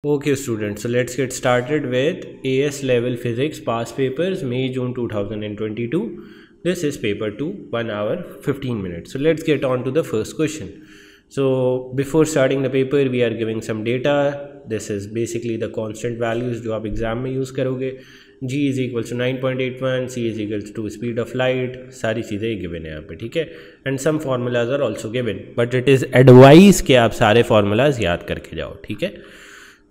Okay students, so let's get started with AS level physics past papers May-June 2022. This is paper 2, 1 hour 15 minutes. So let's get on to the first question. So before starting the paper we are giving some data. This is basically the constant values जो आप exam में use करोगे. G is equals to 9.81, C is equals to speed of light, सारी चीज़ें given है यहाँ पे, ठीक है. And some formulas are also given, but it is advise कि आप सारे फार्मूलाज याद करके जाओ, ठीक है.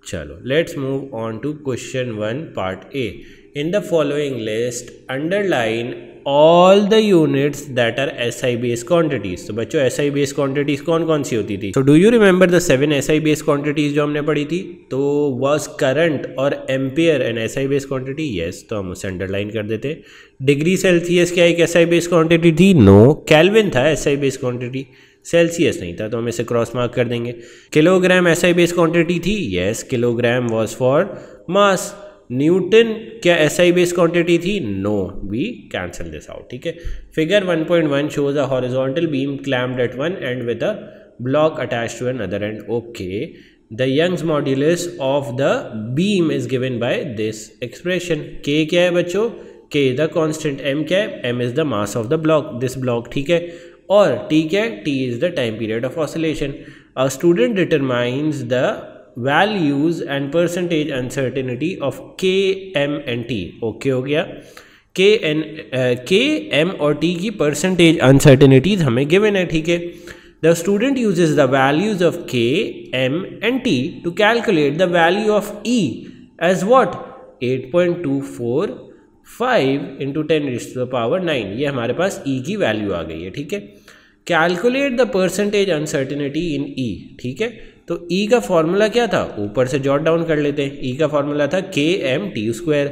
चलो let's move on to question 1 part A. In the following list underline all the units that are SI base quantities. तो बच्चों SI बेस क्वांटिटीज कौन कौन सी होती थी? So do you remember the 7 SI base quantities जो हमने पढ़ी थी? तो वाज करंट और ampere an SI base quantity? Yes, तो हम उसे अंडरलाइन कर देते. डिग्री सेल्सियस क्या एक SI बेस क्वांटिटी थी? नो. केल्विन था SI बेस क्वांटिटी, सेल्सियस नहीं था, तो हम इसे क्रॉस मार्क कर देंगे. किलोग्राम SI बेस क्वांटिटी थी? Yes, kilogram was for mass. Newton क्या SI बेस क्वांटिटी थी? No, we cancel this out, ठीक है. Figure 1.1 shows a horizontal beam clamped at one end with a block attached to another end. Okay, the Young's modulus of the beam is given by this expression. K क्या है बच्चों? K is the constant. M क्या है? M is the mass of the block, this block, ठीक है. और T क्या है? T is the time period of oscillation. A student determines the values and percentage uncertainty of K, M and T. Okay हो गया. K, M और T की percentage uncertainties हमें गिवन है, ठीक है. The student uses the values of K, M and T to calculate the value of E as what? 8.245 into 10 raised to the power 9. ये हमारे पास E की वैल्यू आ गई है, ठीक है. Calculate the percentage uncertainty in E, ठीक है. तो E का फॉर्मूला क्या था? ऊपर से जॉट डाउन कर लेते हैं. E का फॉर्मूला था KM T square,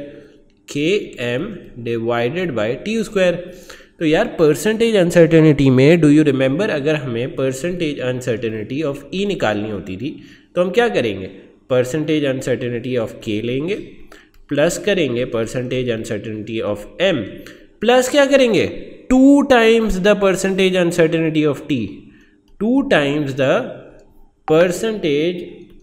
KM divided by T square. तो यार परसेंटेज अनसर्टेनिटी में डू यू रिमेंबर, अगर हमें परसेंटेज अनसर्टेनिटी ऑफ E निकालनी होती थी तो हम क्या करेंगे? परसेंटेज अनसर्टेनिटी ऑफ K लेंगे, प्लस करेंगे percentage uncertainty of M, plus क्या करेंगे? 2 times the percentage uncertainty of T, 2 times the percentage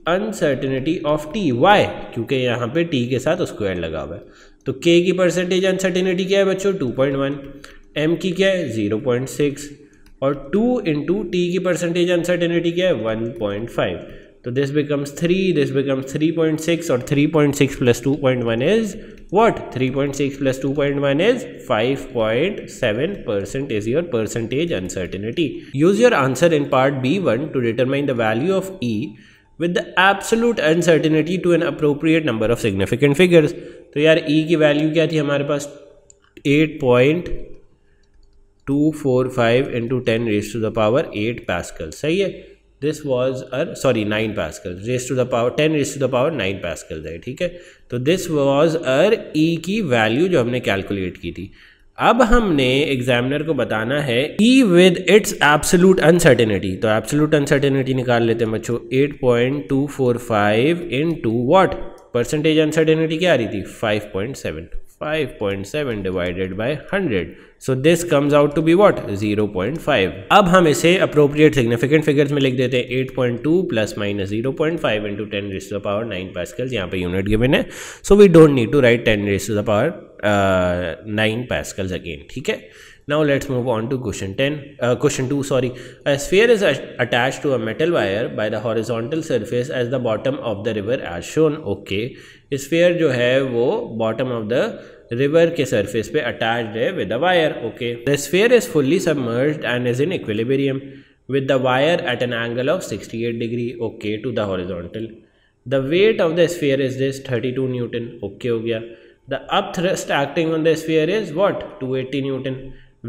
uncertainty of T. Why? क्योंकि यहाँ पे T के साथ स्क्वायर लगा हुआ है. तो K की परसेंटेज अनसर्टेनिटी क्या है बच्चों? 2.1. M की क्या है? 0.6. और 2 इंटू T की परसेंटेज अनसर्टेनिटी क्या है? 1.5. तो दिस बिकम्स 3, दिस बिकम्स 3.6 और 3.6 plus 2.1 is what? 3.6 plus 2.1 is 5.7% is your percentage uncertainty. Use your answer in part B1 to determine the value of E with the absolute uncertainty to an appropriate number of significant figures. तो यार E की value क्या थी हमारे पास? 8.245 into 10 raised to the power 8 Pascal. सही है. This was 9 Pascal raised to the power 10 raised to the power 9 Pascal है, ठीक है. तो this was E की वैल्यू जो हमने कैलकुलेट की थी. अब हमने एग्जामिनर को बताना है E with its absolute uncertainty. तो absolute uncertainty निकाल लेते हैं बच्चों. 8.245 into what? परसेंटेज अनसर्टेनिटी क्या आ रही थी? 5.7. 5.7 divided by 100. So this comes out to be what? 0.5. अब हम इसे appropriate significant figures में लिख देते हैं. 8.2 plus minus 0.5 into 10 raised to the power 9 Pascals. यहाँ पे unit given है, so we don't need to write 10 raised to the power 9 Pascals again, ठीक है. Now let's move on to question 2. Sorry, a sphere is attached to a metal wire by the horizontal surface as the bottom of the river as shown. Okay, sphere जो है वो bottom of the river के surface पे attached है with the wire. Okay, the sphere is fully submerged and is in equilibrium with the wire at an angle of 68 degree. Okay, to the horizontal. The weight of the sphere is this 32 Newton. Okay हो गया. The upthrust acting on the sphere is what? 280 Newton.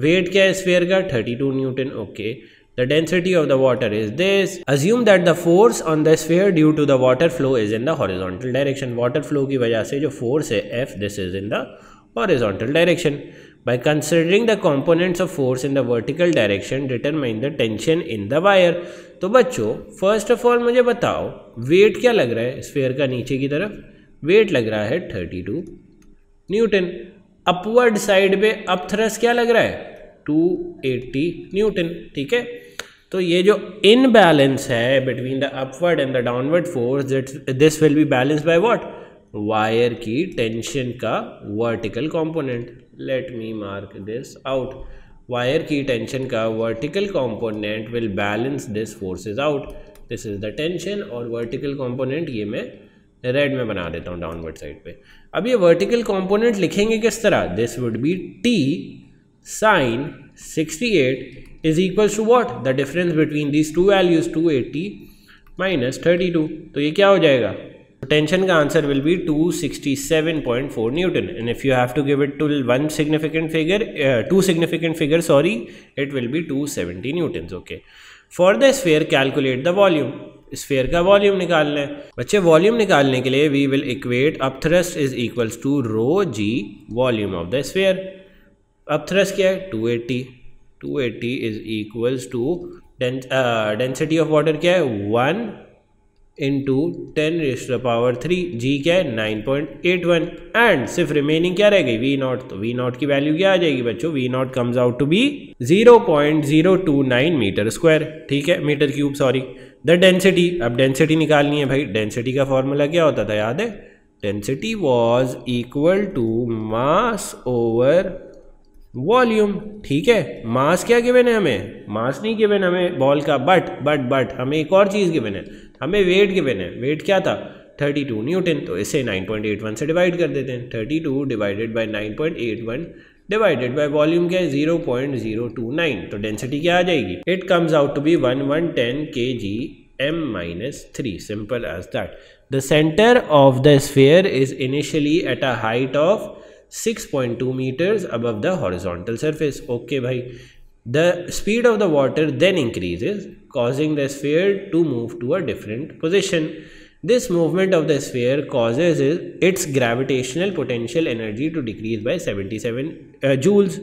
Weight क्या है sphere का? 32 newton. Okay. The density of the water is this. Assume that the force on the sphere due to the water flow is in the horizontal direction. Water flow की वजह से जो force है F, this is in the horizontal direction. By considering the components of force in the vertical direction determine the tension in the wire. तो बच्चों first of all मुझे बताओ wait क्या लग रहा है स्फीयर का नीचे की तरफ? वेट लग रहा है 32 न्यूटन. अपवर्ड साइड पे अपथ्रस्ट क्या लग रहा है? 280 न्यूटन, ठीक है. तो ये जो इनबैलेंस है between the upward and the downward force, this will be balance by what? Wire की टेंशन का vertical component. Let me mark this out. Wire की टेंशन का vertical component will balance this forces out. This is the tension और vertical component ये मैं red में बना देता हूँ डाउनवर्ड साइड पे. अब ये वर्टिकल कंपोनेंट लिखेंगे किस तरह? This would be T sin 68 is equals to what? The difference between these two values 280 minus 32. तो ये क्या हो जाएगा? Tension का answer will be 267.4 Newton. And if you have to give it to one significant figure, two significant figures, sorry, it will be 270 Newtons. Okay. For the sphere, calculate the volume. Sphere का volume निकालना है बच्चे. Volume निकालने के लिए we will equate upthrust is equals to rho g volume of the sphere. Upthrust क्या है? 280. 280 is equals to density of water क्या है? 1 इंटू 10⁻³ जी क्या है? 9.81. एंड सिर्फ रिमेनिंग क्या रह गई? V naught. तो वी नॉट की वैल्यू क्या आ जाएगी बच्चों? V naught comes out to be 0.029 metre square. ठीक है, metre cube sorry. The density, अब डेंसिटी निकालनी है भाई. डेंसिटी का फॉर्मूला क्या होता था याद है? Density was equal to mass over volume. ठीक है, मास क्या गिवन है हमें? मास नहीं गिवन हमें बॉल का, बट हमें एक और चीज़ गिवन है. हमें वेट गिवन है. वेट क्या था? 32 न्यूटन. तो इसे 9.81 से डिवाइड कर देते हैं. 32 divided by 9.81 divided by volume क्या है? 0.029. तो डेंसिटी क्या आ जाएगी? It comes out to be 1110 kgm-3. Simple as that. The centre of the sphere is initially at a height of 6.2 meters above the horizontal surface. Okay भाई. The speed of the water then increases, causing the sphere to move to a different position. This movement of the sphere causes its gravitational potential energy to decrease by 77 joules.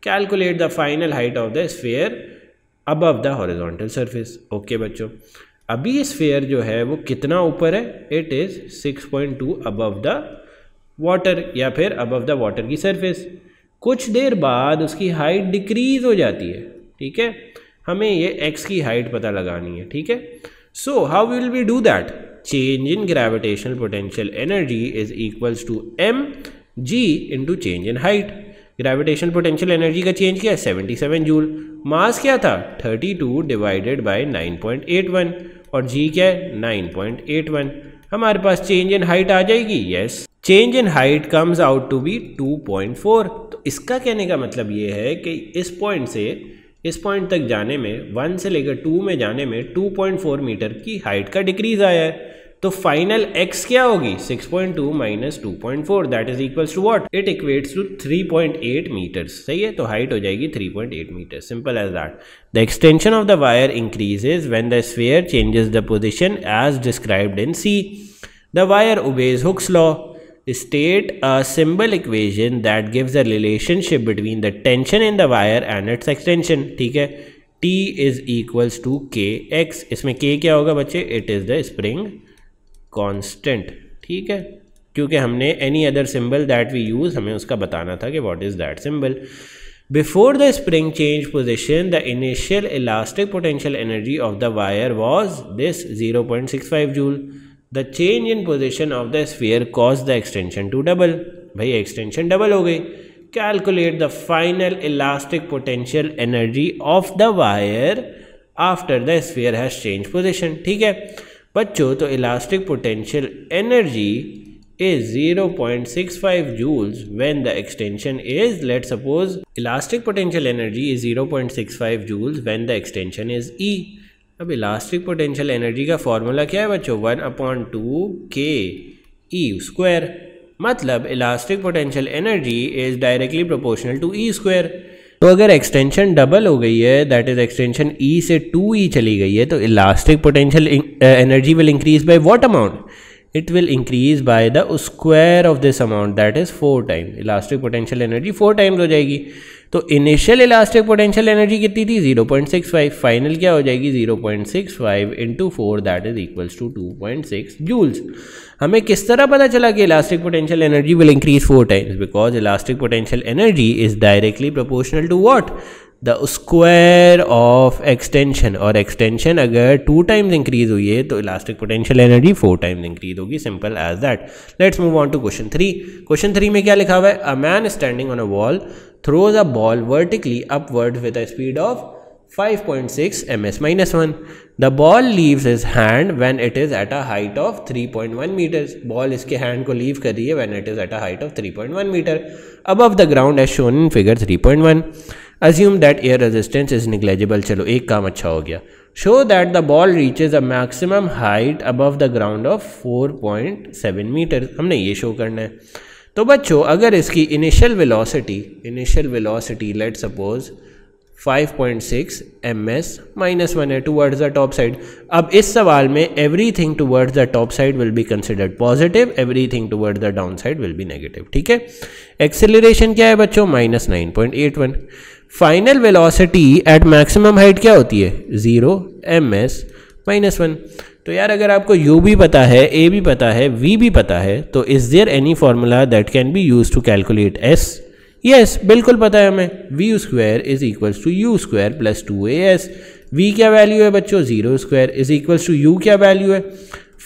Calculate the final height of the sphere above the horizontal surface. Okay बच्चों, अभी sphere जो है वो कितना ऊपर है? It is 6.2 above the water या फिर above the water की surface. कुछ देर बाद उसकी हाइट डिक्रीज हो जाती है. ठीक है, हमें ये x की हाइट पता लगानी है. ठीक है, so how will we do that? Change in gravitational potential energy is equals to mg into change in height. Gravitational potential energy का चेंज क्या है? 77 जूल. मास क्या था? 32 डिवाइडेड बाय 9.81 और g क्या है? 9.81. हमारे पास चेंज इन हाइट आ जाएगी. Yes, change in height comes out to be 2.4. तो इसका कहने का मतलब ये है कि इस पॉइंट से इस पॉइंट तक जाने में 1 से लेकर 2 में जाने में 2.4 मीटर की हाइट का डिक्रीज आया है. तो फाइनल x क्या होगी? 6.2 minus 2.4 that is equals to what? It equates to 3.8 metres. सही है, तो हाइट हो जाएगी 3.8 metre. Simple as that. The extension of the wire increases when the sphere changes the position as described in C. द वायर obeys Hooke's law. State a symbol equation that gives the relationship between the tension in the wire and its extension. ठीक है, T is equals to Kx. इसमें K क्या होगा बच्चे? It is the spring constant. ठीक है, क्योंकि हमने any other symbol that we use हमें उसका बताना था कि what is that symbol. Before the spring changed position, the initial elastic potential energy of the wire was this 0.65 joule. The change in position of the sphere caused the extension to double. भाई extension double हो गई. Calculate the final elastic potential energy of the wire after the sphere has changed position. ठीक है बच्चों, तो elastic potential energy is 0.65 joules when the extension is, let's suppose elastic potential energy is 0.65 joules when the extension is E. अब elastic potential energy का formula क्या है बच्चों? 1/2 ke². मतलब elastic potential energy is directly proportional to E². तो अगर extension double हो गई है, दैट इज एक्सटेंशन E से 2E चली गई है, तो elastic potential energy will increase by what amount? It will increase by the square of this amount, that is 4 times. Elastic potential energy 4 times हो जाएगी. तो इनिशियल इलास्टिक पोटेंशियल एनर्जी कितनी थी? 0.65. फाइनल क्या हो जाएगी? 0.65 into 4 that is equals to 2.6 joules. हमें किस तरह पता चला कि elastic potential energy will increase 4 times? Because elastic potential energy is directly proportional to what? The square of extension, और एक्सटेंशन अगर 2 टाइम्स इंक्रीज हुई है तो elastic potential energy 4 times increase होगी, simple as that. Let's move on to question 3। Question 3 में क्या लिखा हुआ है? A man standing on a wall throws a ball vertically upward with a speed of 5.6 ms-1. The ball leaves his hand when it is at a height of 3.1 meters. Ball इसके hand को leave कर रही है when it is at a height of 3.1 meter above the ground as shown in figure 3.1. Assume that air resistance is negligible. चलो एक काम अच्छा हो गया. Show that the ball reaches a maximum height above the ground of 4.7 meters. हमने ये show करना है. तो बच्चों अगर इसकी initial velocity let's suppose 5.6 ms-1 है टूवर्ड्स द टॉप साइड। अब इस सवाल में everything towards the top side will be considered positive, everything towards the down side will be negative, ठीक है। एक्सेलरेशन क्या है बच्चों? -9.81। Final velocity at maximum height क्या होती है? 0 ms-1। तो यार अगर आपको u भी पता है, a भी पता है, v भी पता है, तो is there any formula that can be use to calculate s? Yes बिल्कुल पता है हमें, v square is equals to u square plus 2as। v क्या वैल्यू है बच्चों? 0 square is equals to u क्या वैल्यू है?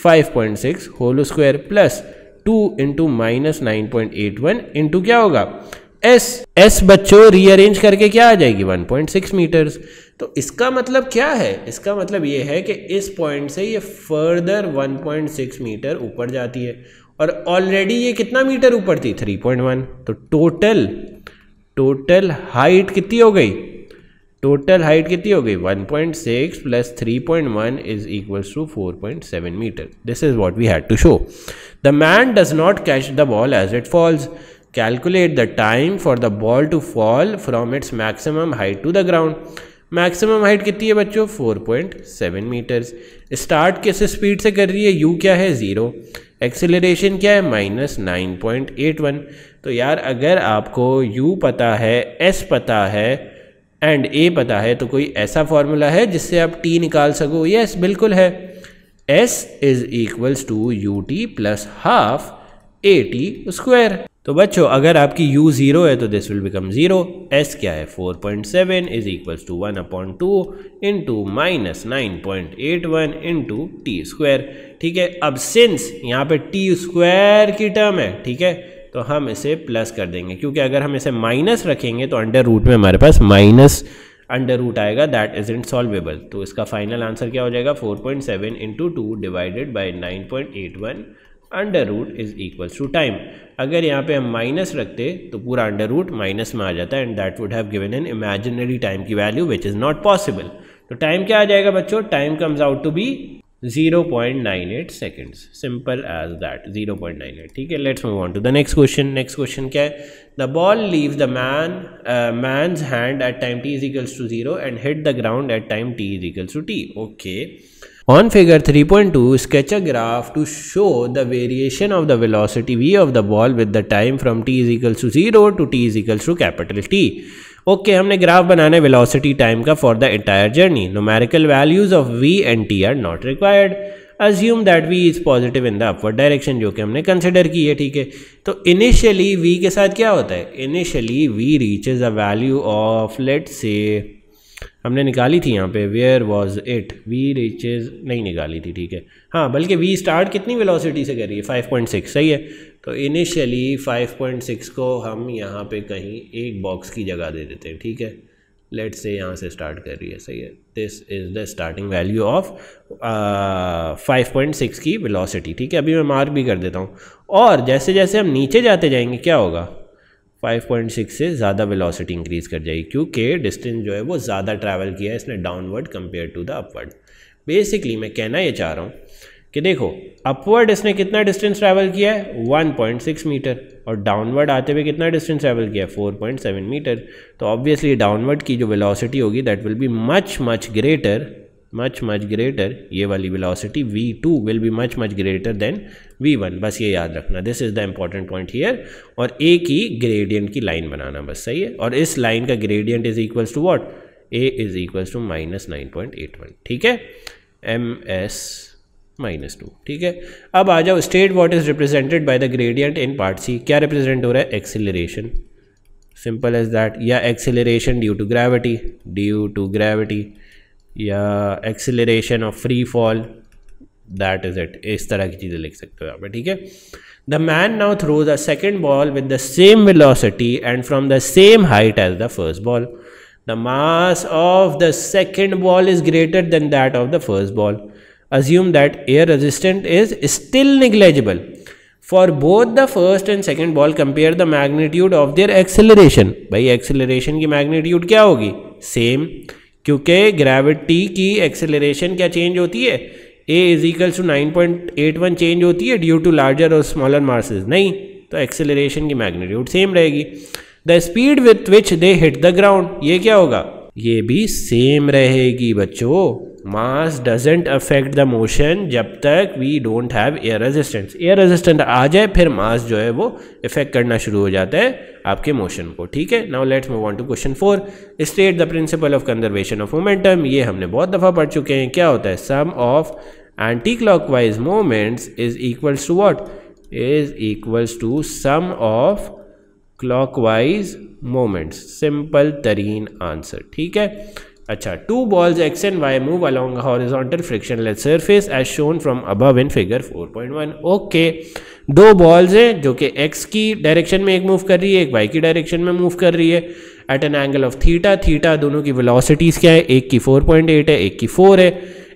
5.6 whole square plus 2 into -9.81 into क्या होगा? s बच्चों रीअरेंज करके क्या आ जाएगी? 1.6 मीटर्स। तो इसका मतलब क्या है? इसका मतलब ये है कि इस पॉइंट से ये फर्दर 1.6 मीटर ऊपर जाती है, और ऑलरेडी ये कितना मीटर ऊपर थी? 3.1। तो टोटल हाइट कितनी हो गई? 1.6 plus 3.1 is equals to 4.7 metre. This is what we had to show. The man does not catch the ball as it falls. Calculate the time for the ball to fall from its maximum height to the ground. Maximum height कितनी है बच्चों? 4.7 metres. Start किस speed से कर रही है? u क्या है? 0। एक्सेलरेशन क्या है? -9.81। तो यार अगर आपको u पता है, s पता है एंड a पता है, तो कोई ऐसा फॉर्मूला है जिससे आप t निकाल सको? यस बिल्कुल है। s is equals to ut plus half at square. तो बच्चों अगर आपकी u 0 है तो दिस विल बिकम 0। s क्या है? 4.7 is equals to 1/2 into -9.81 into t square, ठीक है। अब सिंस यहाँ पे टी स्क्वायर की टर्म है, ठीक है, तो हम इसे प्लस कर देंगे, क्योंकि अगर हम इसे माइनस रखेंगे तो अंडर रूट में हमारे पास माइनस अंडर रूट आएगा, दैट इज इनसॉल्वेबल। तो इसका फाइनल आंसर क्या हो जाएगा? 4.7 into 2 divided by 9.81 under root is equals to time. अगर यहाँ पे हम माइनस रखते तो पूरा अंडर रूट माइनस में आ जाता है, and that would have given an imaginary time की value which is not possible. तो टाइम क्या आ जाएगा बच्चों? Time comes out to be 0.98 seconds, simple as that, 0.98, ठीक है। Let's move on to the next question. Next question क्या है? The ball leaves the man's hand at time t is equals to 0 and hit the ground at time t is equals to t. Okay. On figure 3.2, sketch a graph to show the variation of the velocity v of the ball with the time from t is equals to 0 to t is equals to capital T. Okay हमने graph बनाना है velocity time का for the entire journey. Numerical values of v and t are not required. Assume that v is positive in the upward direction, जो कि हमने consider की है, ठीक है। तो इनिशियली v के साथ क्या होता है? Initially v reaches a value of, let's say हमने निकाली थी यहाँ पे, where was it, v reaches नहीं निकाली थी, ठीक है, हाँ, बल्कि वी स्टार्ट कितनी वेलोसिटी से कर रही है? 5.6, सही है। तो इनिशियली 5.6 को हम यहाँ पे कहीं एक बॉक्स की जगह दे देते हैं, ठीक है। लेट्स से यहाँ से स्टार्ट कर रही है, सही है। This is the starting value of 5.6 की वेलोसिटी, ठीक है। अभी मैं मार्क भी कर देता हूँ, और जैसे जैसे हम नीचे जाते जाएंगे क्या होगा? 5.6 से ज़्यादा वेलोसिटी इंक्रीज़ कर जाएगी, क्योंकि डिस्टेंस जो है वो ज़्यादा ट्रैवल किया है इसने downward compare to the upward. Basically मैं कहना ये चाह रहा हूँ कि देखो अपवर्ड इसने कितना डिस्टेंस ट्रैवल किया है? 1.6 मीटर, और डाउनवर्ड आते हुए कितना डिस्टेंस ट्रैवल किया है? 4.7 मीटर। तो ऑब्वियसली डाउनवर्ड की जो वेलोसिटी होगी that will be much much greater, ये वाली velocity v2 will be much greater than v1, बस ये याद रखना। This is the important point here. और a की ग्रेडियंट की लाइन बनाना बस, सही है। और इस लाइन का gradient is equals to what? a is equals to -9.81, ठीक है, ms-2, ठीक है। अब आ जाओ, state what is represented by the gradient in part C. क्या रिप्रेजेंट हो रहा है? एक्सेलरेशन। सिंपल एज दैट, या एक्सेलरेशन ड्यू टू ग्रेविटी, या acceleration of free fall, that is it. इस तरह की चीज़ें लिख सकते हो यहाँ पे, ठीक है। The man now throws a second ball with the same velocity and from the same height as the first ball. The mass of the second ball is greater than that of the first ball. Assume that air resistance is still negligible. For both the first and second ball, compare the magnitude of their acceleration. भाई acceleration की magnitude क्या होगी? Same, क्योंकि gravity की acceleration क्या change होती है? A is equals to 9.81 change होती है due to larger or smaller masses. नहीं, तो acceleration की magnitude same रहेगी. The speed with which they hit the ground, ये क्या होगा? ये भी सेम रहेगी बच्चों। Mass doesn't affect the motion जब तक we don't have air resistance. Air resistance आ जाए फिर मास जो है वो इफेक्ट करना शुरू हो जाता है आपके मोशन को, ठीक है। Now let's move on to question 4। State the principle of conservation of momentum. ये हमने बहुत दफ़ा पढ़ चुके हैं। क्या होता है? Sum of anti clockwise moments is equals to what? Is equals to sum of clockwise moments. Simple तरीन आंसर, ठीक है। अच्छा, two balls X and Y move along horizontal frictionless surface as shown from above in figure 4.1। Okay, दो balls हैं जो कि x की direction में एक मूव कर रही है, एक वाई की डायरेक्शन में मूव कर रही है at an angle of theta. Theta दोनों की वेलोसिटीज क्या है? एक की 4.8 है, एक की 4 है।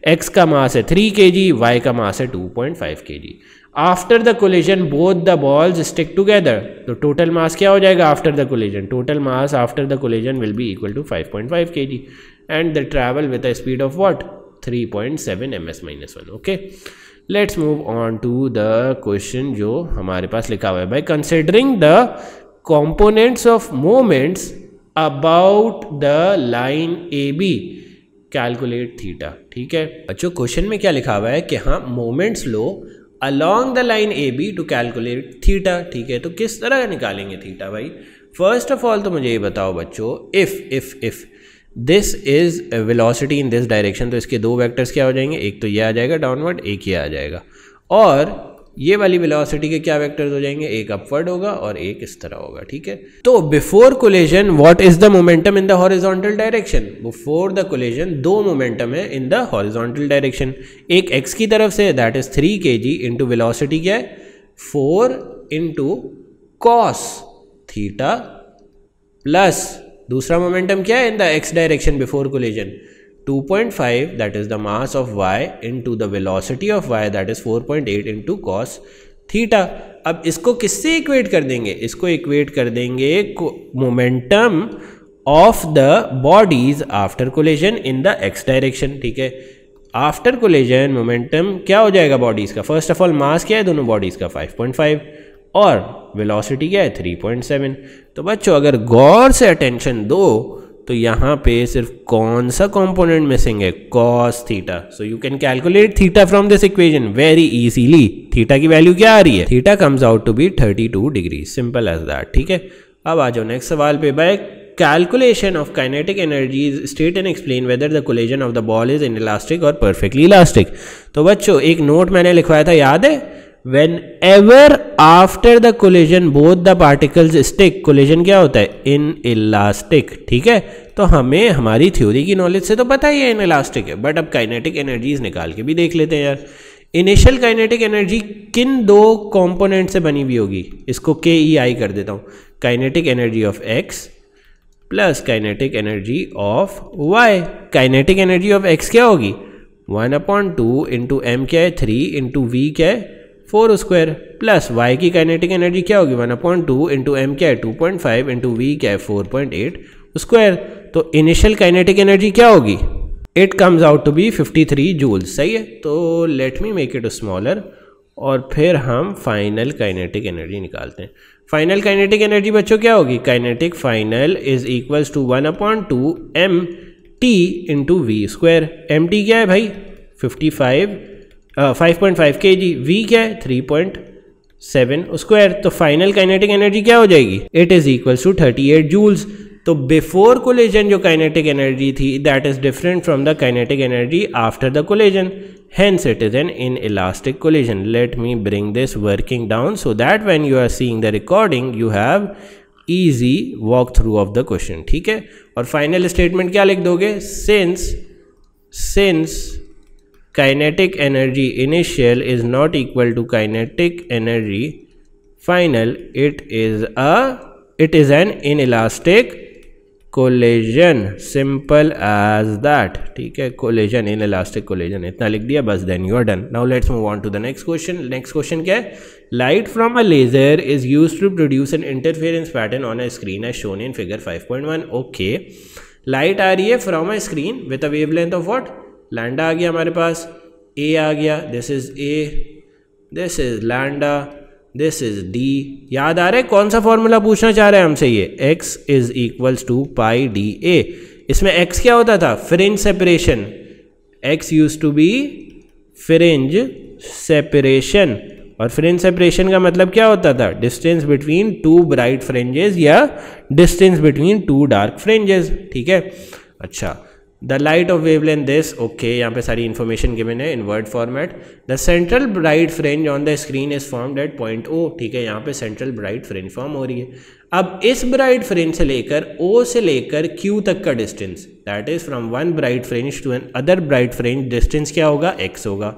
एक्स का मास है 3 kg, वाई का मास है 2.5 kg। After the collision both the balls stick together. तो टोटल मास क्या हो जाएगा after the collision? Total mass after the collision will be equal to 5.5 kg and the travel with a speed of what? 3.7 ms-1। Okay, let's move on to the question जो हमारे पास लिखा हुआ है। By considering the components of moments about the line A B calculate theta. ठीक है बच्चों, question में क्या लिखा हुआ है कि हाँ moments low along the line AB to calculate theta. ठीक है, तो किस तरह निकालेंगे थीटा भाई? फर्स्ट ऑफ ऑल तो मुझे ये बताओ बच्चों, if this is velocity in this direction, तो इसके दो वेक्टर्स क्या हो जाएंगे? एक तो ये आ जाएगा डाउनवर्ड, एक ये आ जाएगा। और ये वाली वेलोसिटी के क्या वेक्टर्स हो जाएंगे? एक अपवर्ड होगा और एक इस तरह होगा। ठीक है, तो before collision what is the momentum in the horizontal direction? Before the collision दो मोमेंटम है इन द हॉरिजॉन्टल डायरेक्शन। एक एक्स की तरफ say that is 3 kg into velocity क्या है? 4 इंटू कॉस थीटा, प्लस दूसरा मोमेंटम क्या है in the x direction before collision? 2.5 that is the mass of y into the velocity of y that is 4.8 into cos theta। अब इसको किससे equate कर देंगे? इसको इक्वेट कर देंगे momentum of the bodies after collision in the x direction. ठीक है, आफ्टर कोलिजन मोमेंटम क्या हो जाएगा बॉडीज का? फर्स्ट ऑफ ऑल मास क्या है दोनों बॉडीज का? 5.5 और वेलोसिटी क्या है? 3.7। तो बच्चों अगर गौर से अटेंशन दो तो यहाँ पे सिर्फ कौन सा कंपोनेंट मिसिंग है? Cos theta. So you can calculate theta from this equation very easily. Theta की वैल्यू क्या आ रही है? Theta comes out to be 32 degree, simple as that. ठीक है, अब आ जाओ नेक्स्ट सवाल पे। By calculation of kinetic energies state and explain whether the collision of the ball is inelastic और परफेक्टली इलास्टिक। तो बच्चों एक नोट मैंने लिखवाया था, याद है? Whenever after the collision both the particles stick, collision क्या होता है? inelastic। ठीक है, तो हमें हमारी थ्योरी की नॉलेज से तो पता ही है inelastic है, बट अब काइनेटिक एनर्जीज निकाल के भी देख लेते हैं यार। इनिशियल काइनेटिक एनर्जी किन दो कंपोनेंट से बनी हुई होगी? इसको KEI कर देता हूँ। Kinetic energy of x plus kinetic energy of y। Kinetic energy of x क्या होगी? 1/2 इंटू m क्या है? 3 इंटू v क्या है? 4 स्क्वायर, प्लस y की काइनेटिक एनर्जी क्या होगी? 1/2 इंटू m क्या है? 2.5 इंटू v क्या है? 4.8 स्क्वायर। तो इनिशियल काइनेटिक एनर्जी क्या होगी? It comes out to be 53 joules. सही है, तो let me make it smaller और फिर हम फाइनल काइनेटिक एनर्जी निकालते हैं। फाइनल काइनेटिक एनर्जी बच्चों क्या होगी? Kinetic final is equals to 1/2 m t into v square. M t क्या है भाई? 5.5 kg, v क्या है? 3.7 स्क्वायर। तो फाइनल काइनेटिक एनर्जी क्या हो जाएगी? It is equals to 38 joules. तो बिफोर कोलिजन जो काइनेटिक एनर्जी थी that is different from the kinetic energy after the collision, hence it is an inelastic collision. Let me bring this working down so that when you are seeing the recording you have easy walk through of the question, ठीक है। और final statement क्या लिख दोगे, since kinetic energy initial is not equal to kinetic energy final, it is an inelastic collision, simple as that, ठीक है। Collision, inelastic collision, इतना लिख दिया बस, then you are done. Now let's move on to the next question. Next question क्या है, light from a laser is used to produce an interference pattern on a screen as shown in figure 5.1। Okay, light आ रही है from a screen with a wavelength of what, lambda आ गया हमारे पास, A आ गया, this is A, this is lambda, this is D. याद आ रहा है कौन सा फॉर्मूला पूछना चाह रहा है हमसे, ये x is equals to pi D A. इसमें x क्या होता था, fringe separation, x use to be fringe separation, और फ्रिंज सेपरेशन का मतलब क्या होता था, distance between two bright fringes या distance between two dark fringes, ठीक है। अच्छा, the light of wavelength this, okay, यहाँ पे सारी इन्फॉर्मेशन गिवन है in word format. The central bright fringe on the screen is formed eight point ओ, ठीक है, यहाँ पे सेंट्रल ब्राइट फ्रिंज फॉर्म हो रही है। अब इस ब्राइट फ्रिंज से लेकर ओ से लेकर क्यू तक का distance, that is from one bright fringe to another bright fringe, distance क्या होगा, एक्स होगा।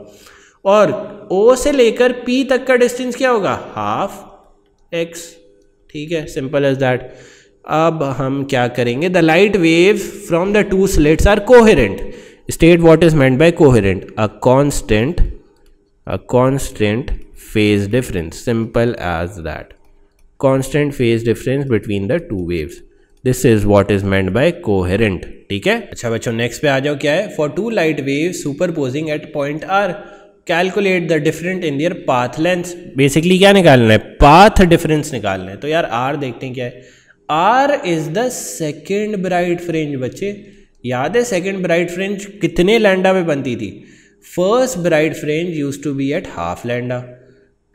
और ओ से लेकर पी तक का डिस्टेंस क्या होगा, हाफ एक्स, ठीक है, सिंपल एज दैट। अब हम क्या करेंगे, the light wave from the two slits are coherent, state what is meant by coherent, a constant phase difference, simple as that, constant phase difference between the two waves, this is what is meant by coherent, ठीक है। अच्छा बच्चों, next पे आ जाओ, क्या है, for two light waves superposing at point R calculate the different in their path length. Basically क्या निकालना है, पाथ डिफरेंस निकालना है। तो यार आर देखते हैं क्या है, R is the second bright fringe. बच्चे याद है सेकेंड ब्राइट फ्रिंज कितने लैंडा पे बनती थी, first bright fringe used to be at half lambda,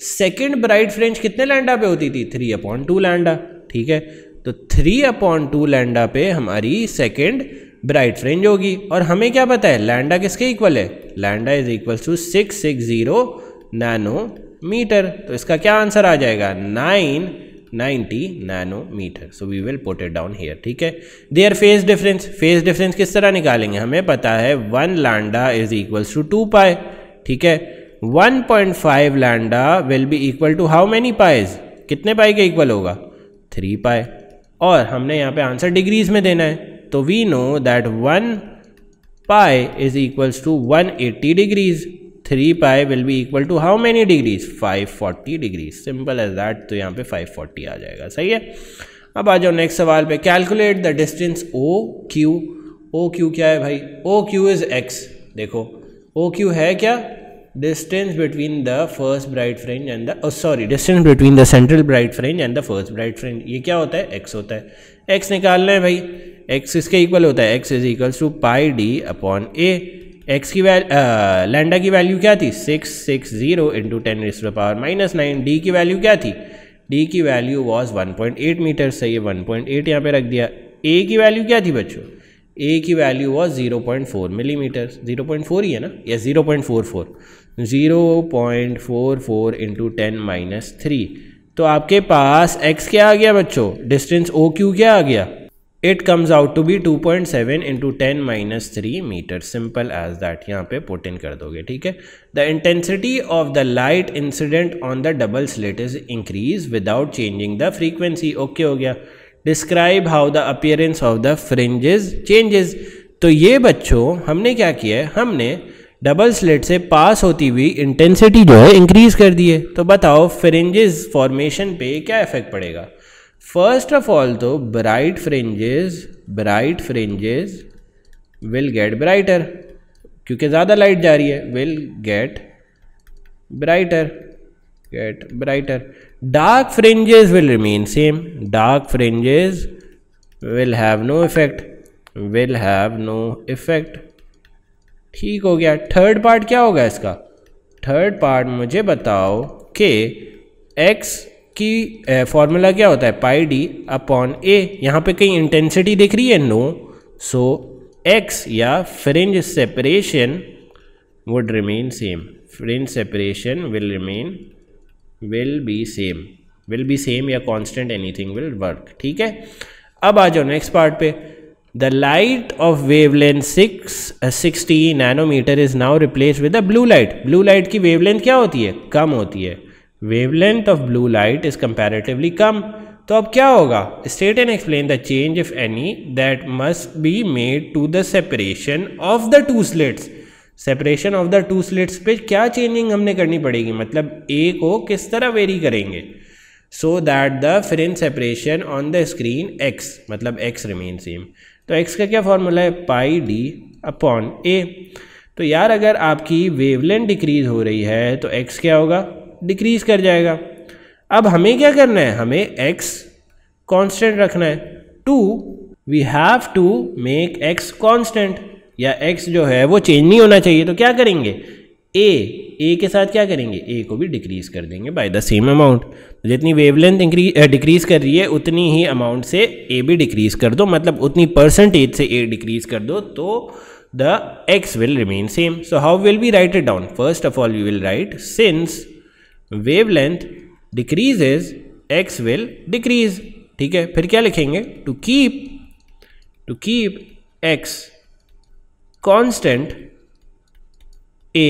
second bright fringe कितने लैंडा पे होती थी, 3/2 लैंडा, ठीक है। तो 3/2 लैंडा पे हमारी सेकेंड ब्राइट फ्रिंज होगी, और हमें क्या पता है लैंडा किसके इक्वल है, lambda is equal to 660 nanometre. तो इसका क्या आंसर आ जाएगा, 990 nanometre. So we will put it down here, ठीक है। देयर फेज डिफरेंस किस तरह निकालेंगे, हमें पता है 1 lambda is equals to 2 pi, ठीक है। 1.5 lambda will be equal to how many pis, कितने पाई के इक्वल होगा, 3 पाई, और हमने यहाँ पे आंसर डिग्रीज में देना है। तो we know that 1 pi is equals to 180 degrees, 3 pi will be equal to how many degrees, 540 degrees, simple as that. तो यहाँ पे 540 आ जाएगा, सही है। अब आ जाओ नेक्स्ट सवाल पे, calculate the distance O Q क्या है भाई, ओ क्यू इज एक्स। देखो ओ क्यू है क्या, distance between the first bright fringe and the distance between the central bright fringe and the first bright fringe, ये क्या होता है, एक्स होता है। एक्स निकालना है भाई, एक्स इसके इक्वल होता है, X is equals to pi D upon A. X की लैंडा की वैल्यू क्या थी, 660 इंटू 10⁻⁻⁹। डी की वैल्यू क्या थी, डी की वैल्यू वॉज 1.8 मीटर, सही है, 1.8 यहाँ पे रख दिया। ए की वैल्यू क्या थी बच्चों, ए की वैल्यू वॉज 0.4 मिलीमीटर, 0.4 ही है ना, या 0.44, 0.44 इंटू 10⁻3। तो आपके पास x क्या आ गया बच्चों, डिस्टेंस ओ क्यू क्या आ गया, it comes out to be 2.7 into 10⁻3 metre, simple as that. यहाँ पे पुट इन कर दोगे, ठीक है। The intensity of the light incident on the double slit is increase without changing the frequency, okay हो गया। Describe how the appearance of the fringes changes. तो ये बच्चों हमने क्या किया है, हमने डबल स्लिट से पास होती हुई इंटेंसिटी जो है इंक्रीज कर दी है। तो बताओ फ्रिंजेस फॉर्मेशन पे क्या इफेक्ट पड़ेगा। फर्स्ट ऑफ ऑल तो bright fringes will get brighter, क्योंकि ज़्यादा लाइट जा रही है, will get brighter. Dark fringes will remain same, dark fringes will have no effect, ठीक हो गया। थर्ड पार्ट क्या होगा इसका, थर्ड पार्ट मुझे बताओ कि x की फॉर्मूला क्या होता है, पाई डी अपॉन ए। यहाँ पे कहीं इंटेंसिटी दिख रही है, नो, सो x या fringe separation would remain same, fringe separation will be same, will be same या कॉन्स्टेंट, एनीथिंग विल वर्क, ठीक है। अब आ जाओ नेक्स्ट पार्ट पे। The light of wavelength 660 nanometer is now replace with the blue light. Blue light की wavelength क्या होती है? कम होती है। Wavelength of blue light is comparatively कम। तो अब क्या होगा? State and explain the change if any that must be made to the separation of the two slits. Separation of the two slits पे क्या चेंजिंग हमने करनी पड़ेगी, मतलब ए को किस तरह वेरी करेंगे, so that the fringe separation on the screen x, मतलब एक्स रिमेन सेम। तो एक्स का क्या फॉर्मूला है? पाई डी अपॉन ए। तो यार अगर आपकी वेवलेंथ डिक्रीज हो रही है तो एक्स क्या होगा? डिक्रीज कर जाएगा। अब हमें क्या करना है? हमें एक्स कांस्टेंट रखना है। To we have to make X constant, या एक्स जो है वो चेंज नहीं होना चाहिए। तो क्या करेंगे? ए के साथ क्या करेंगे? ए को भी डिक्रीज कर देंगे बाय द सेम अमाउंट। जितनी वेवलेंथ डिक्रीज कर रही है उतनी ही अमाउंट से ए भी डिक्रीज कर दो, मतलब उतनी परसेंटेज से ए डिक्रीज कर दो, तो the X will remain same. So how will we write it down? First of all we will write since wavelength decreases X will decrease, ठीक है। फिर क्या लिखेंगे? To keep X constant A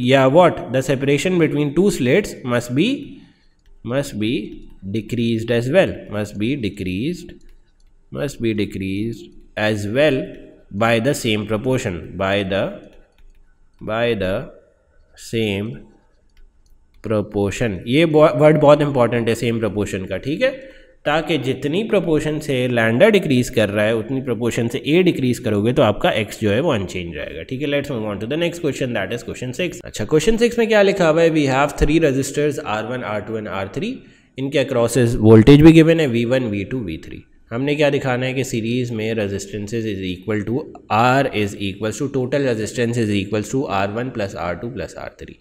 या what? The separation between two slits must be decreased as well. Must be decreased as well by the same proportion. By the same proportion. ये word बहुत important है same proportion का, ठीक है। ताकि जितनी proportion से लैंडा डिक्रीज कर रहा है उतनी प्रोपोर्शन से ए डिक्रीज करोगे तो आपका एक्स जो है वो अनचेंज रहेगा, ठीक है। Let's move on to the next question, that is question 6। अच्छा, क्वेश्चन 6 में क्या लिखा हुआ है? We have 3 resistors R1, R2 and R3। इनके अक्रॉसेस वोल्टेज भी गिवन है V1, V2, V3। हमने क्या दिखाना है कि सीरीज में resistances is equal to R is equals to total resistance is equals to R1 plus R2 plus R3।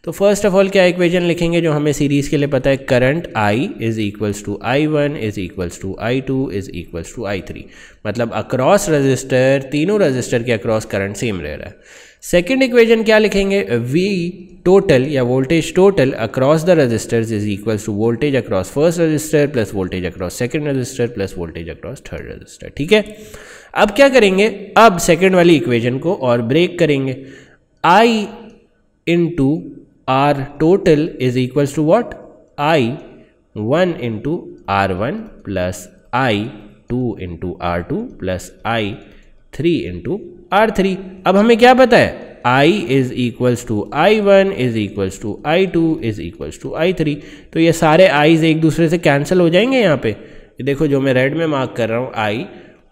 तो फर्स्ट ऑफ ऑल क्या इक्वेशन लिखेंगे जो हमें सीरीज के लिए पता है? Current I is equals to I1 is equals to I2 is equals to I3, मतलब अक्रॉस रजिस्टर, तीनों रजिस्टर के अक्रॉस करंट सेम रह रहा है। सेकेंड इक्वेशन क्या लिखेंगे? V टोटल या voltage total across the resistors is equals to voltage across first resistor plus voltage across second resistor plus voltage across third resistor, ठीक है। अब क्या करेंगे? अब सेकंड वाली इक्वेशन को और ब्रेक करेंगे। I into R total is equals to what? I1 into R1 plus I2 into R2 plus I3 into R3। अब हमें क्या पता है? I is equals to I1 is equals to I2 is equals to I3। तो ये सारे eyes एक दूसरे से कैंसिल हो जाएंगे। यहाँ पे देखो जो मैं रेड में मार्क कर रहा हूँ I,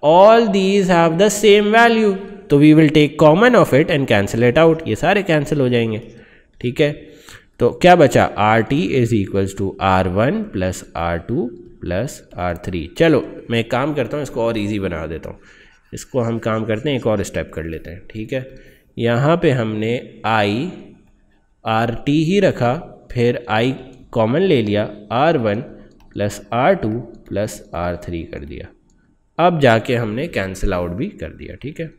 all these have the same value, तो we will take common of it and cancel it out. ये सारे कैंसिल हो जाएंगे, ठीक है। तो क्या बचा? RT is equals to R1 plus R2 plus R3। चलो मैं एक काम करता हूँ, इसको और इजी बना देता हूँ। इसको हम काम करते हैं, एक और स्टेप कर लेते हैं, ठीक है। यहाँ पे हमने RT ही रखा, फिर I कॉमन ले लिया, R1 plus R2 plus R3 कर दिया। अब जाके हमने कैंसिल आउट भी कर दिया, ठीक है।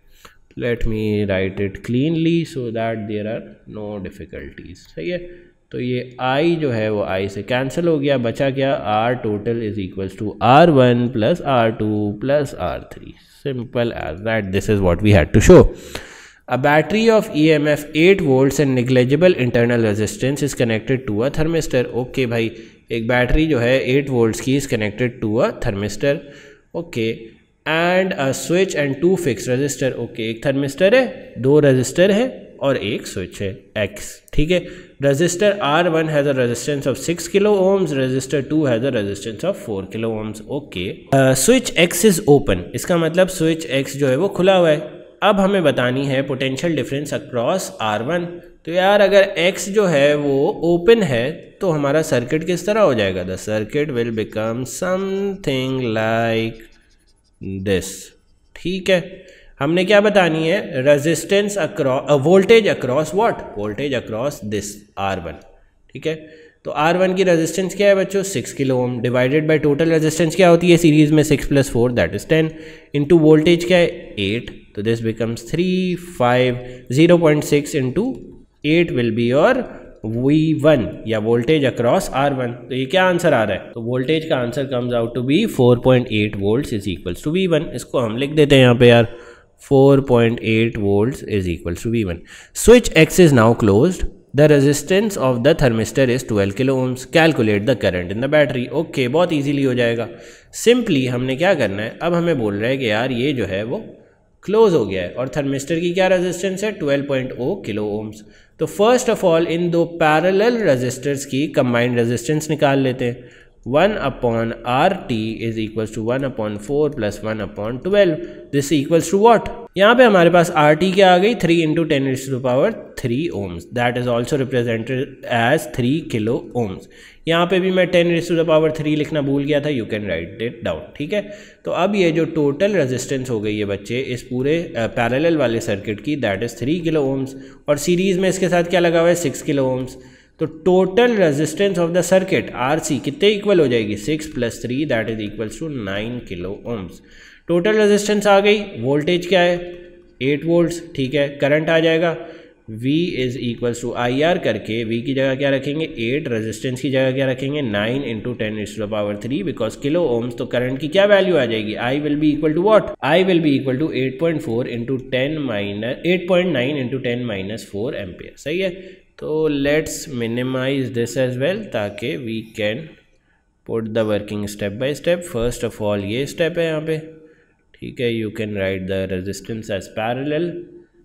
Let me write it cleanly so that there are no difficulties, सही है। तो ये I जो है वो I से कैंसिल हो गया, बचा क्या? R total is equals to R1 plus R2 plus R3। Simple as that, this is what we had to show. A battery of EMF 8 volts and negligible internal resistance is connected to a thermistor. Okay भाई, एक battery जो है 8 volts की is connected to a thermistor. Okay, and a switch and 2 fixed resistor. Okay, एक thermistor है, 2 register है और एक स्विच है X, ठीक है। Resistor R1 has a resistance of 6 kilo ohms, resistor 2 has a resistance of 4 kilo ohms. Okay, switch X is open, इसका मतलब स्विच X जो है वो खुला हुआ है। अब हमें बतानी है पोटेंशियल डिफरेंस अक्रॉस R1। तो यार अगर X जो है वो ओपन है तो हमारा सर्किट किस तरह हो जाएगा? The circuit will become something like this, ठीक है। हमने क्या बतानी है? Resistance across, voltage across what? Voltage across this R1, ठीक है। तो R1 की रेजिस्टेंस क्या है बच्चों? 6 kilo ohm, divided by total resistance क्या होती है सीरीज में? 6 plus 4 that is 10, into voltage क्या है? 8, तो this becomes 3, 5, 0.6 into 8 will be your V1 या वोल्टेज अक्रॉस R1। तो ये क्या आंसर आ रहा है? तो वोल्टेज का answer comes out to be 4.8 volts is equals to V1। इसको हम लिख देते हैं यहाँ पे यार, 4.8 volts is equals to V1. Switch X is now closed. The resistance of the thermistor is 12 kilo ohms. Calculate the current in the battery. Okay, बहुत easily हो जाएगा। Simply हमने क्या करना है, अब हमें बोल रहा है कि यार ये जो है वो क्लोज हो गया है और थर्मिस्टर की क्या रेजिस्टेंस है, 12.0 किलो ओम्स। तो फर्स्ट ऑफ ऑल इन दो पैरेलल रेजिस्टर्स की कंबाइंड रेजिस्टेंस निकाल लेते हैं। 1/RT is equals to 1/4 plus 1/12. This equals to what? यहाँ पे हमारे पास RT क्या आ गई, 3 into 10 raised to the power 3 ohms. That is also represented as 3 kilo ohms. यहाँ पे भी मैं 10 raised to the power 3 लिखना भूल गया था, you can write it down, ठीक है। तो अब ये जो टोटल रेजिस्टेंस हो गई है बच्चे इस पूरे पैरेलल वाले सर्किट की, दैट इज़ 3 किलो ओम्स, और सीरीज़ में इसके साथ क्या लगा हुआ है, 6 किलो ओम्स। तो total resistance of the circuit RC कितने इक्वल हो जाएगी, 6 + 3 that is equals to 9 kilo ohms. Total resistance आ गई, वोल्टेज क्या है 8 वोल्ट्स, ठीक है। करंट आ जाएगा V is equals to IR करके V की जगह क्या रखेंगे 8, रेजिस्टेंस की जगह क्या रखेंगे 9 × 10⁻³ बिकॉज किलो ओम्स। तो करंट की क्या वैल्यू आ जाएगी, I will be equal to what, I will be equal to 8.9 × 10⁻⁴ ampere. सही है। तो let's minimize this as well ताकि we can put the working step by step. First of all ये स्टेप है यहाँ पे, ठीक है। You can write the resistance as parallel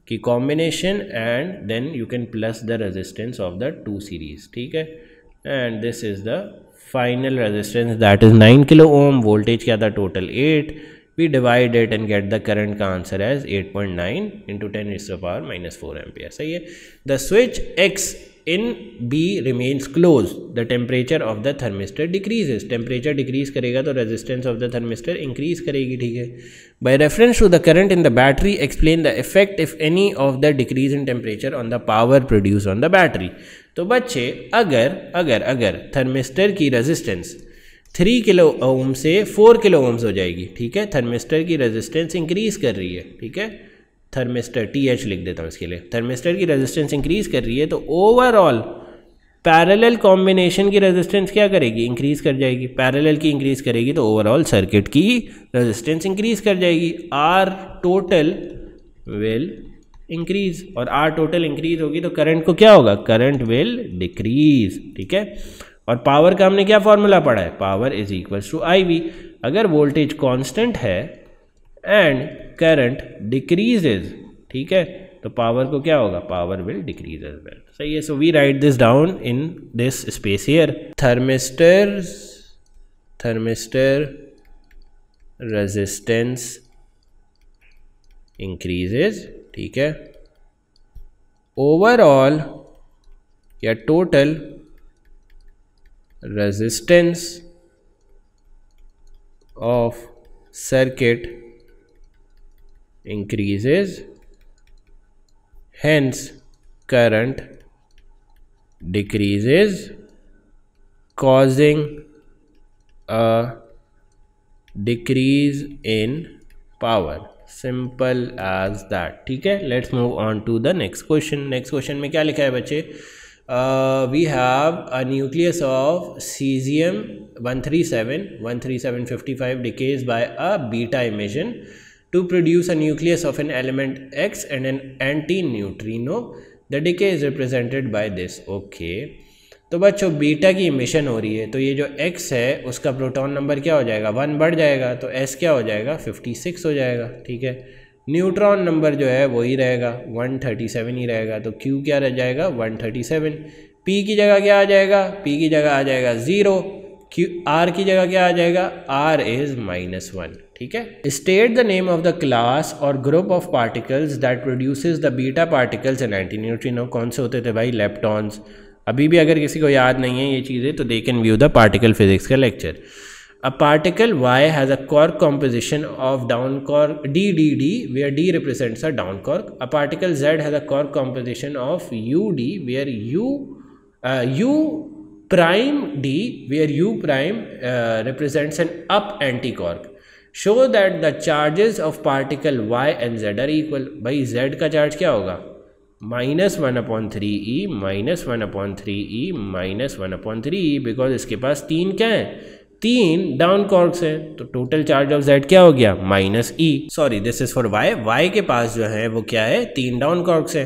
की combination and then you can plus the resistance of the 2 series, ठीक है। And this is the final resistance that is 9 kilo ohm. Voltage क्या था total 8, we divide it and get the current का answer as 8.9 × 10⁻⁻⁴ ampere. सही है। The switch X in B remains closed. The temperature of the thermistor decreases. Temperature decrease करेगा तो resistance of the thermistor increase करेगी, ठीक है। By reference to the current in the battery, explain the effect if any of the decrease in temperature on the power produced on the battery. तो बच्चे अगर thermistor की resistance 3 kilo ohm से 4 kilo ohms हो जाएगी, ठीक है। Thermistor की रेजिस्टेंस इंक्रीज कर रही है, ठीक है। थर्मिस्टर TH लिख देता हूँ इसके लिए। थर्मिस्टर की रेजिस्टेंस इंक्रीज कर रही है तो ओवरऑल पैरेलल कॉम्बिनेशन की रेजिस्टेंस क्या करेगी, इंक्रीज कर जाएगी। पैरेलल की इंक्रीज करेगी तो ओवरऑल सर्किट की रेजिस्टेंस इंक्रीज कर जाएगी। R टोटल विल इंक्रीज, और R टोटल इंक्रीज होगी तो करंट को क्या होगा, करंट विल डिक्रीज, ठीक है। और पावर का हमने क्या फॉर्मूला पढ़ा है, power is equals to IV। अगर वोल्टेज कांस्टेंट है एंड करंट डिक्रीजेज, ठीक है, तो पावर को क्या होगा, power will decrease as well. सही है। So we write this down in this space here. Thermistor resistance increases, ठीक है। ओवरऑल या total resistance of circuit increases, hence current decreases, causing a decrease in power. Simple as that, ठीक है। Let's move on to the next question. Next question में क्या लिखा है बच्चे, we have a nucleus of cesium 13755 decays by a beta emission to produce a nucleus of an element X and an anti-neutrino. The decay is represented by this. Okay, तो बच्चों beta की emission हो रही है तो ये जो X है उसका प्रोटॉन नंबर क्या हो जाएगा, 1 बढ़ जाएगा तो S क्या हो जाएगा, 56 हो जाएगा, ठीक है। न्यूट्रॉन नंबर जो है वही रहेगा, 137 ही रहेगा, तो Q क्या रह जाएगा, 137। P की जगह क्या आ जाएगा, P की जगह आ जाएगा 0, R की जगह क्या आ जाएगा, R इज -1, ठीक है। State the name of the class और group of particles that produces the beta particles and anti neutrino. कौन से होते थे भाई, लेप्टॉन्स। अभी भी अगर किसी को याद नहीं है ये चीज़ें तो they can view the particle physics का lecture. A particle Y has a quark composition of down quark DDD, where D represents a down quark. A particle Z has a quark composition of UD, where U prime D, where U prime represents an up anti-quark. Show that the charges of particle Y and Z are equal. भाई Z का charge क्या होगा, -1/3e -1/3e -1/3e, because इसके पास 3 क्या है, 3 down कॉर्क्स है, तो total charge of z क्या हो गया, -e। Sorry, this is for y के पास जो है वो क्या है, 3 डाउन कॉर्क्स है।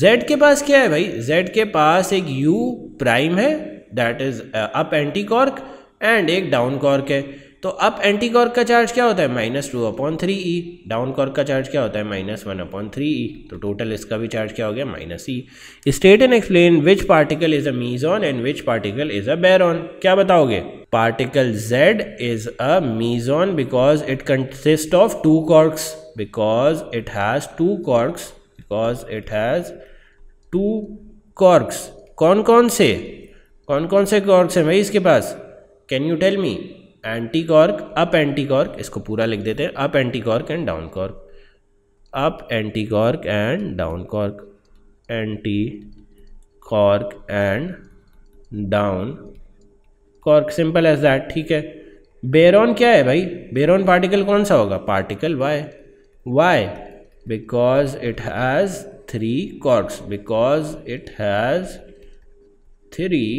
z के पास क्या है भाई, z के पास एक u प्राइम है, that is up anti cork, and एक डाउन कॉर्क है। तो अप एंटी कॉर्क का चार्ज क्या होता है, -2/3e, डाउन कॉर्क का चार्ज क्या होता है, -1/3e, तो टोटल इसका भी चार्ज क्या हो गया, -e। State and explain which particle is a meson and which particle is a baryon. क्या बताओगे, particle z is a meson because it consist of 2 quarks, because it has 2 quarks, because it has 2 quarks. कौन कौन से quarks हैं भाई इसके पास, can you tell me. Anti quark, up anti quark, इसको पूरा लिख देते हैं, up anti cork and down quark, up anti cork and down cork, anti cork and down cork, simple as that, ठीक है। बेरॉन क्या है भाई, बेरॉन पार्टिकल कौन सा होगा, particle Y, because it has 3 quarks, because it has 3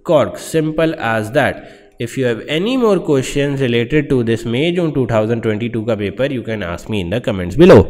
corks, simple as that. If you have any more questions related to this May June 2022 का paper, you can ask me in the comments below.